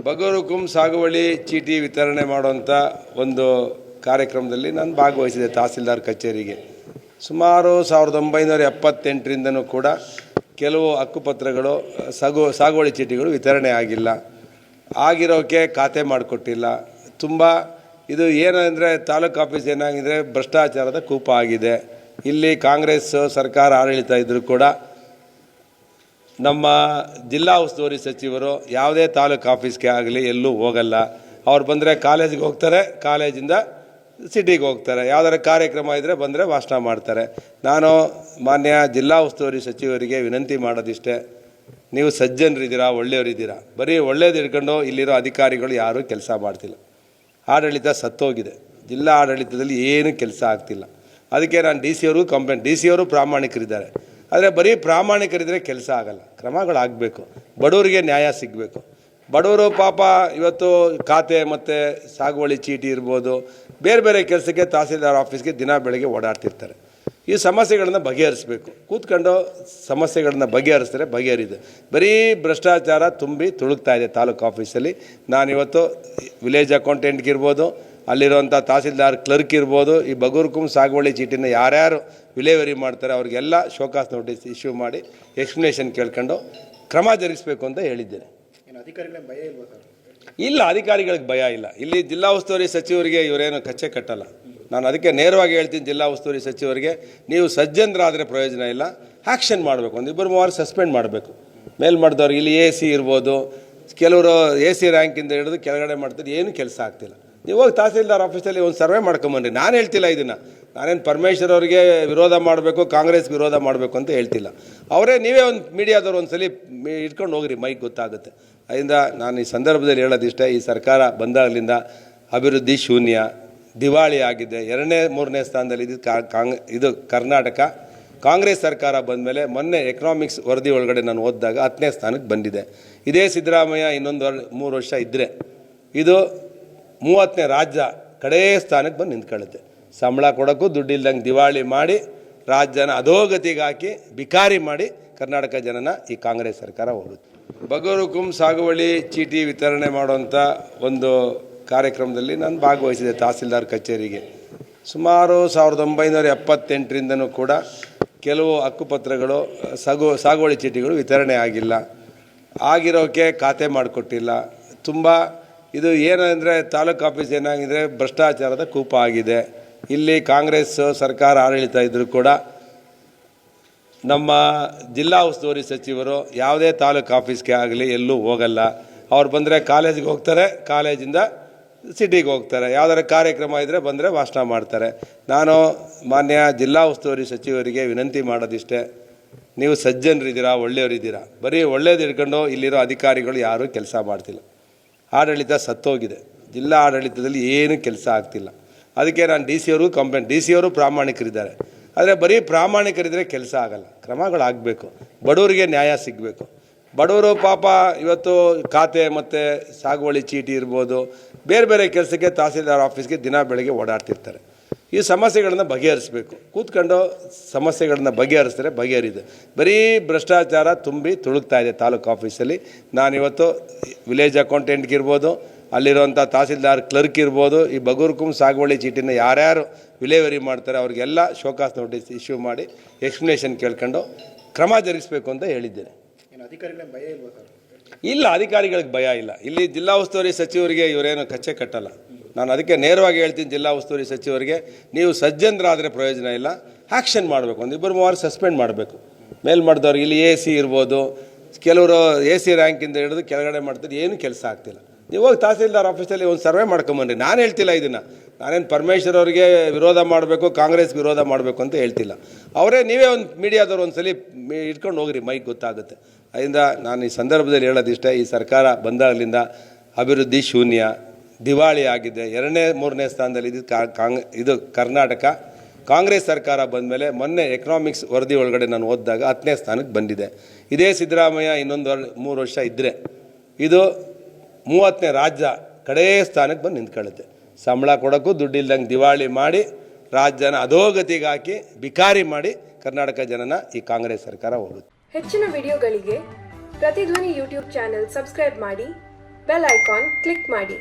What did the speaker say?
ಬಗರುಕುಂ ಸಾಗುವಳಿ ಚೀಟಿ ವಿತರಣೆ ಮಾಡುವಂಥ ಒಂದು ಕಾರ್ಯಕ್ರಮದಲ್ಲಿ ನಾನು ಭಾಗವಹಿಸಿದೆ ತಹಸೀಲ್ದಾರ್ ಕಚೇರಿಗೆ. ಸುಮಾರು 1978ರಿಂದನೂ ಕೂಡ ಕೆಲವು ಹಕ್ಕುಪತ್ರಗಳು ಸಾಗುವಳಿ ಚೀಟಿಗಳು ವಿತರಣೆ ಆಗಿಲ್ಲ. ಆಗಿರೋಕ್ಕೆ ಖಾತೆ ಮಾಡಿಕೊಟ್ಟಿಲ್ಲ. ತುಂಬ ಇದು ಏನಂದರೆ ತಾಲೂಕು ಆಫೀಸ್ ಏನಾಗಿದೆ, ಭ್ರಷ್ಟಾಚಾರದ ಕೂಪ ಆಗಿದೆ. ಇಲ್ಲಿ ಕಾಂಗ್ರೆಸ್ ಸರ್ಕಾರ ಆಡಳಿತ ಇದ್ದರೂ ಕೂಡ ನಮ್ಮ ಜಿಲ್ಲಾ ಉಸ್ತುವಾರಿ ಸಚಿವರು ಯಾವುದೇ ತಾಲೂಕು ಆಫೀಸ್ಗೆ ಆಗಲಿ ಎಲ್ಲೂ ಹೋಗಲ್ಲ. ಅವ್ರು ಬಂದರೆ ಕಾಲೇಜಿಗೆ ಹೋಗ್ತಾರೆ, ಕಾಲೇಜಿಂದ ಸಿಟಿಗೆ ಹೋಗ್ತಾರೆ. ಯಾವುದಾರ ಕಾರ್ಯಕ್ರಮ ಇದ್ದರೆ ಬಂದರೆ ಭಾಷಣ ಮಾಡ್ತಾರೆ. ನಾನು ಮಾನ್ಯ ಜಿಲ್ಲಾ ಉಸ್ತುವಾರಿ ಸಚಿವರಿಗೆ ವಿನಂತಿ ಮಾಡೋದಿಷ್ಟೇ, ನೀವು ಸಜ್ಜನರಿದ್ದೀರಾ, ಒಳ್ಳೆಯವರಿದ್ದೀರಾ. ಬರೀ ಒಳ್ಳೇದು ಹಿಡ್ಕೊಂಡು ಇಲ್ಲಿರೋ ಅಧಿಕಾರಿಗಳು ಯಾರೂ ಕೆಲಸ ಮಾಡ್ತಿಲ್ಲ. ಆಡಳಿತ ಸತ್ತೋಗಿದೆ. ಜಿಲ್ಲಾ ಆಡಳಿತದಲ್ಲಿ ಏನೂ ಕೆಲಸ ಆಗ್ತಿಲ್ಲ. ಅದಕ್ಕೆ ನಾನು ಡಿ ಸಿ ಅವ್ರಿಗೂ ಕಂಪ್ಲೇಂಟ್, ಡಿ ಸಿ ಅವರು ಪ್ರಾಮಾಣಿಕರಿದ್ದಾರೆ. ಆದರೆ ಬರೀ ಪ್ರಾಮಾಣಿಕರಿದ್ದರೆ ಕೆಲಸ ಆಗಲ್ಲ, ಕ್ರಮಗಳಾಗಬೇಕು. ಬಡವರಿಗೆ ನ್ಯಾಯ ಸಿಗಬೇಕು. ಬಡವರು ಪಾಪ ಇವತ್ತು ಖಾತೆ ಮತ್ತು ಸಾಗುವಳಿ ಚೀಟಿ ಇರ್ಬೋದು, ಬೇರೆ ಬೇರೆ ಕೆಲಸಕ್ಕೆ ತಹಸೀಲ್ದಾರ್ ಆಫೀಸ್ಗೆ ದಿನ ಬೆಳಗ್ಗೆ ಓಡಾಡ್ತಿರ್ತಾರೆ. ಈ ಸಮಸ್ಯೆಗಳನ್ನು ಬಗೆಹರಿಸಬೇಕು. ಕೂತ್ಕೊಂಡು ಸಮಸ್ಯೆಗಳನ್ನ ಬಗೆಹರಿಸಿದ್ರೆ ಬಗೆಹರಿದೆ. ಬರೀ ಭ್ರಷ್ಟಾಚಾರ ತುಂಬಿ ತುಳುಕ್ತಾ ಇದೆ ತಾಲೂಕು ಆಫೀಸಲ್ಲಿ. ನಾನಿವತ್ತು ವಿಲೇಜ್ ಅಕೌಂಟೆಂಟ್ಗೆ ಇರ್ಬೋದು, ಅಲ್ಲಿರುವಂಥ ತಹಸೀಲ್ದಾರ್ ಕ್ಲರ್ಕ್ ಇರ್ಬೋದು, ಈ ಬಗರುಕುಂ ಸಾಗುವಳಿ ಚೀಟಿನ ಯಾರ್ಯಾರು ವಿಲೇವರಿ ಮಾಡ್ತಾರೆ ಅವ್ರಿಗೆಲ್ಲ ಶೋಕಾಸ್ ನೋಟಿಸ್ ಇಶ್ಯೂ ಮಾಡಿ ಎಕ್ಸ್ಪ್ಲನೇಷನ್ ಕೇಳ್ಕೊಂಡು ಕ್ರಮ ಜರುಗಿಸಬೇಕು ಅಂತ ಹೇಳಿದ್ದೇನೆ. ಅಧಿಕಾರಿಗಳಿಗೆ ಭಯ ಇಲ್ವಾ ಸರ್? ಇಲ್ಲ, ಅಧಿಕಾರಿಗಳಿಗೆ ಭಯ ಇಲ್ಲ. ಇಲ್ಲಿ ಜಿಲ್ಲಾ ಉಸ್ತುವಾರಿ ಸಚಿವರಿಗೆ ಇವರೇನು ಕಚ್ಚೆ ಕಟ್ಟಲ್ಲ. ನಾನು ಅದಕ್ಕೆ ನೇರವಾಗಿ ಹೇಳ್ತೀನಿ ಜಿಲ್ಲಾ ಉಸ್ತುವಾರಿ ಸಚಿವರಿಗೆ, ನೀವು ಸಜ್ಜನರಾದರೆ ಪ್ರಯೋಜನ ಇಲ್ಲ, ಆ್ಯಕ್ಷನ್ ಮಾಡಬೇಕು. ಒಂದು 2-3 ಸಸ್ಪೆಂಡ್ ಮಾಡಬೇಕು. ಮೇಲ್ಮಟ್ಟದವ್ರು ಇಲ್ಲಿ ಎ ಸಿ ಇರ್ಬೋದು, ಕೆಲವರು ಎ ಸಿ ರ್ಯಾಂಕಿಂದ ಹಿಡಿದು ಕೆಳಗಡೆ ಮಾಡ್ತಾರೆ, ಏನೂ ಕೆಲಸ ಆಗ್ತಿಲ್ಲ. ನೀವು ಹೋಗಿ ತಹಸೀಲ್ದಾರ್ ಆಫೀಸಲ್ಲಿ ಒಂದು ಸರ್ವೆ ಮಾಡ್ಕೊಂಬನ್ರಿ. ನಾನು ಹೇಳ್ತಿಲ್ಲ ಇದನ್ನು, ನಾನೇನು ಪರಮೇಶ್ವರ್ ಅವರಿಗೆ ವಿರೋಧ ಮಾಡಬೇಕು, ಕಾಂಗ್ರೆಸ್ ವಿರೋಧ ಮಾಡಬೇಕು ಅಂತ ಹೇಳ್ತಿಲ್ಲ. ಅವರೇ ನೀವೇ ಒಂದು ಮೀಡಿಯಾದವ್ರು ಒಂದು ಸಲ ಇಟ್ಕೊಂಡು ಹೋಗ್ರಿ, ಮೈಕ್ ಗೊತ್ತಾಗುತ್ತೆ. ಅದರಿಂದ ನಾನು ಈ ಸಂದರ್ಭದಲ್ಲಿ ಹೇಳೋದಿಷ್ಟೇ, ಈ ಸರ್ಕಾರ ಬಂದಾಗಲಿಂದ ಅಭಿವೃದ್ಧಿ ಶೂನ್ಯ, ದಿವಾಳಿ ಆಗಿದೆ. 2ನೇ-3ನೇ ಸ್ಥಾನದಲ್ಲಿ ಇದು ಕರ್ನಾಟಕ. ಕಾಂಗ್ರೆಸ್ ಸರ್ಕಾರ ಬಂದ ಮೇಲೆ ಮೊನ್ನೆ ಎಕನಾಮಿಕ್ಸ್ ವರದಿ ಒಳಗಡೆ ನಾನು ಓದಿದಾಗ 10ನೇ ಸ್ಥಾನಕ್ಕೆ ಬಂದಿದೆ. ಇದೇ ಸಿದ್ದರಾಮಯ್ಯ ಇನ್ನೊಂದು 3 ವರ್ಷ ಇದ್ದರೆ ಇದು 30ನೇ ರಾಜ್ಯ ಕಡೇ ಸ್ಥಾನಕ್ಕೆ ಬಂದು ನಿಂತ್ಕೊಳ್ಳುತ್ತೆ. ಸಂಬಳ ಕೊಡೋಕ್ಕೂ ದುಡ್ಡಿಲ್ದಂಗೆ ದಿವಾಳಿ ಮಾಡಿ ರಾಜ್ಯನ ಅಧೋಗತಿಗೆ ಹಾಕಿ ಬಿಕಾರಿ ಮಾಡಿ ಕರ್ನಾಟಕ ಜನನ ಈ ಕಾಂಗ್ರೆಸ್ ಸರ್ಕಾರ ಹೋಗುತ್ತೆ. ಬಗರುಕುಂ ಸಾಗುವಳಿ ಚೀಟಿ ವಿತರಣೆ ಮಾಡುವಂಥ ಒಂದು ಕಾರ್ಯಕ್ರಮದಲ್ಲಿ ನಾನು ಭಾಗವಹಿಸಿದೆ ತಹಸೀಲ್ದಾರ್ ಕಚೇರಿಗೆ. ಸುಮಾರು 1978ರಿಂದನೂ ಕೂಡ ಕೆಲವು ಹಕ್ಕುಪತ್ರಗಳು ಸಾಗುವಳಿ ಚೀಟಿಗಳು ವಿತರಣೆ ಆಗಿಲ್ಲ. ಆಗಿರೋಕ್ಕೆ ಖಾತೆ ಮಾಡಿಕೊಟ್ಟಿಲ್ಲ. ತುಂಬ ಇದು ಏನಂದರೆ ತಾಲೂಕು ಆಫೀಸ್ ಏನಾಗಿದೆ, ಭ್ರಷ್ಟಾಚಾರದ ಕೂಪ ಆಗಿದೆ. ಇಲ್ಲಿ ಕಾಂಗ್ರೆಸ್ ಸರ್ಕಾರ ಆಡಳಿತ ಇದ್ದರೂ ಕೂಡ ನಮ್ಮ ಜಿಲ್ಲಾ ಉಸ್ತುವಾರಿ ಸಚಿವರು ಯಾವುದೇ ತಾಲೂಕು ಆಫೀಸ್ಗೆ ಆಗಲಿ ಎಲ್ಲೂ ಹೋಗಲ್ಲ. ಅವ್ರು ಬಂದರೆ ಕಾಲೇಜಿಗೆ ಹೋಗ್ತಾರೆ, ಕಾಲೇಜಿಂದ ಸಿಟಿಗೆ ಹೋಗ್ತಾರೆ. ಯಾವುದಾರ ಕಾರ್ಯಕ್ರಮ ಇದ್ದರೆ ಬಂದರೆ ಭಾಷಣ ಮಾಡ್ತಾರೆ. ನಾನು ಮಾನ್ಯ ಜಿಲ್ಲಾ ಉಸ್ತುವಾರಿ ಸಚಿವರಿಗೆ ವಿನಂತಿ ಮಾಡೋದಿಷ್ಟೇ, ನೀವು ಸಜ್ಜನರಿದ್ದೀರಾ, ಒಳ್ಳೆಯವರಿದ್ದೀರಾ. ಬರೀ ಒಳ್ಳೇದು ಹಿಡ್ಕೊಂಡು ಇಲ್ಲಿರೋ ಅಧಿಕಾರಿಗಳು ಯಾರೂ ಕೆಲಸ ಮಾಡ್ತಿಲ್ಲ. ಆಡಳಿತ ಸತ್ತೋಗಿದೆ. ಜಿಲ್ಲಾ ಆಡಳಿತದಲ್ಲಿ ಏನೂ ಕೆಲಸ ಆಗ್ತಿಲ್ಲ. ಅದಕ್ಕೆ ನಾನು ಡಿ ಸಿ ಅವ್ರಿಗೂ ಕಂಪ್ಲೇಂಟ್, ಡಿ ಸಿ ಅವರು ಪ್ರಾಮಾಣಿಕರಿದ್ದಾರೆ. ಆದರೆ ಬರೀ ಪ್ರಾಮಾಣಿಕರಿದ್ದರೆ ಕೆಲಸ ಆಗಲ್ಲ, ಕ್ರಮಗಳಾಗಬೇಕು. ಬಡವರಿಗೆ ನ್ಯಾಯ ಸಿಗಬೇಕು. ಬಡವರು ಪಾಪ ಇವತ್ತು ಖಾತೆ ಮತ್ತು ಸಾಗುವಳಿ ಚೀಟಿ ಇರ್ಬೋದು, ಬೇರೆ ಬೇರೆ ಕೆಲಸಕ್ಕೆ ತಹಸೀಲ್ದಾರ್ ಆಫೀಸ್ಗೆ ದಿನ ಬೆಳಗ್ಗೆ ಓಡಾಡ್ತಿರ್ತಾರೆ. ಈ ಸಮಸ್ಯೆಗಳನ್ನು ಬಗೆಹರಿಸಬೇಕು. ಕೂತ್ಕೊಂಡು ಸಮಸ್ಯೆಗಳನ್ನ ಬಗೆಹರಿಸಿದ್ರೆ ಬಗೆಹರಿದೆ. ಬರೀ ಭ್ರಷ್ಟಾಚಾರ ತುಂಬಿ ತುಳುಕ್ತಾ ಇದೆ ತಾಲೂಕು ಆಫೀಸಲ್ಲಿ. ನಾನಿವತ್ತು ವಿಲೇಜ್ ಅಕೌಂಟೆಂಟ್ಗೆ ಇರ್ಬೋದು, ಅಲ್ಲಿರುವಂಥ ತಹಸೀಲ್ದಾರ್ ಕ್ಲರ್ಕ್ ಇರ್ಬೋದು, ಈ ಬಗರುಕುಂ ಸಾಗುವಳಿ ಚೀಟಿನ ಯಾರ್ಯಾರು ವಿಲೇವರಿ ಮಾಡ್ತಾರೆ ಅವ್ರಿಗೆಲ್ಲ ಶೋಕಾಸ್ ನೋಟಿಸ್ ಇಶ್ಯೂ ಮಾಡಿ ಎಕ್ಸ್ಪ್ಲನೇಷನ್ ಕೇಳ್ಕೊಂಡು ಕ್ರಮ ಜರುಗಿಸಬೇಕು ಅಂತ ಹೇಳಿದ್ದೇನೆ. ಅಧಿಕಾರಿಗಳಿಗೆ ಭಯ ಇಲ್ವಾ ಸರ್? ಇಲ್ಲ, ಅಧಿಕಾರಿಗಳಿಗೆ ಭಯ ಇಲ್ಲ. ಇಲ್ಲಿ ಜಿಲ್ಲಾ ಉಸ್ತುವಾರಿ ಸಚಿವರಿಗೆ ಇವರೇನು ಕಚ್ಚೆ ಕಟ್ಟಲ್ಲ. ನಾನು ಅದಕ್ಕೆ ನೇರವಾಗಿ ಹೇಳ್ತೀನಿ ಜಿಲ್ಲಾ ಉಸ್ತುವಾರಿ ಸಚಿವರಿಗೆ, ನೀವು ಸಜ್ಜನರಾದರೆ ಪ್ರಯೋಜನ ಇಲ್ಲ, ಆ್ಯಕ್ಷನ್ ಮಾಡಬೇಕು. ಒಂದು 2-3 ಸಸ್ಪೆಂಡ್ ಮಾಡಬೇಕು. ಮೇಲ್ಮಟ್ಟದವ್ರು ಇಲ್ಲಿ ಎ ಸಿ ಇರ್ಬೋದು, ಕೆಲವರು ಎ ಸಿ ರ್ಯಾಂಕಿಂದ ಹಿಡಿದು ಕೆಳಗಡೆ ಮಾಡ್ತಾರೆ, ಏನೂ ಕೆಲಸ ಆಗ್ತಿಲ್ಲ. ನೀವು ಹೋಗಿ ತಹಸೀಲ್ದಾರ್ ಆಫೀಸಲ್ಲಿ ಒಂದು ಸರ್ವೆ ಮಾಡ್ಕೊಂಬನ್ರಿ. ನಾನು ಹೇಳ್ತಿಲ್ಲ ಇದನ್ನು, ನಾನೇನು ಪರಮೇಶ್ವರ್ ಅವರಿಗೆ ವಿರೋಧ ಮಾಡಬೇಕು, ಕಾಂಗ್ರೆಸ್ ವಿರೋಧ ಮಾಡಬೇಕು ಅಂತ ಹೇಳ್ತಿಲ್ಲ. ಅವರೇ ನೀವೇ ಒಂದು ಮೀಡಿಯಾದವ್ರು ಒಂದು ಸಲ ಇಟ್ಕೊಂಡು ಹೋಗ್ರಿ, ಮೈಕ್ ಗೊತ್ತಾಗುತ್ತೆ. ಅದರಿಂದ ನಾನು ಈ ಸಂದರ್ಭದಲ್ಲಿ ಹೇಳೋದಿಷ್ಟೇ, ಈ ಸರ್ಕಾರ ಬಂದಾಗಲಿಂದ ಅಭಿವೃದ್ಧಿ ಶೂನ್ಯ, ದಿವಾಳಿ ಆಗಿದೆ. 2ನೇ-3ನೇ ಸ್ಥಾನದಲ್ಲಿ ಇದು ಕರ್ನಾಟಕ. ಕಾಂಗ್ರೆಸ್ ಸರ್ಕಾರ ಬಂದ ಮೇಲೆ ಮೊನ್ನೆ ಎಕನಾಮಿಕ್ಸ್ ವರದಿ ಒಳಗಡೆ ನಾನು ಓದಿದಾಗ 10ನೇ ಸ್ಥಾನಕ್ಕೆ ಬಂದಿದೆ. ಇದೇ ಸಿದ್ದರಾಮಯ್ಯ ಇನ್ನೊಂದು 3 ವರ್ಷ ಇದ್ದರೆ ಇದು 30ನೇ ರಾಜ್ಯ ಕಡೇ ಸ್ಥಾನಕ್ಕೆ ಬಂದು ನಿಂತ್ಕೊಳ್ಳುತ್ತೆ. ಸಂಬಳ ಕೊಡೋಕ್ಕೂ ದುಡ್ಡಿಲ್ದಂಗೆ ದಿವಾಳಿ ಮಾಡಿ ರಾಜ್ಯನ ಅಧೋಗತಿಗೆ ಹಾಕಿ ಬಿಕಾರಿ ಮಾಡಿ ಕರ್ನಾಟಕ ಜನನ ಈ ಕಾಂಗ್ರೆಸ್ ಸರ್ಕಾರ ಹೋಗುತ್ತೆ. ಹೆಚ್ಚಿನ ವಿಡಿಯೋಗಳಿಗೆ ಪ್ರತಿಧ್ವನಿ ಯೂಟ್ಯೂಬ್ ಚಾನೆಲ್ ಸಬ್ಸ್ಕ್ರೈಬ್ ಮಾಡಿ ಬೆಲ್ ಐಕಾನ್ ಕ್ಲಿಕ್ ಮಾಡಿ.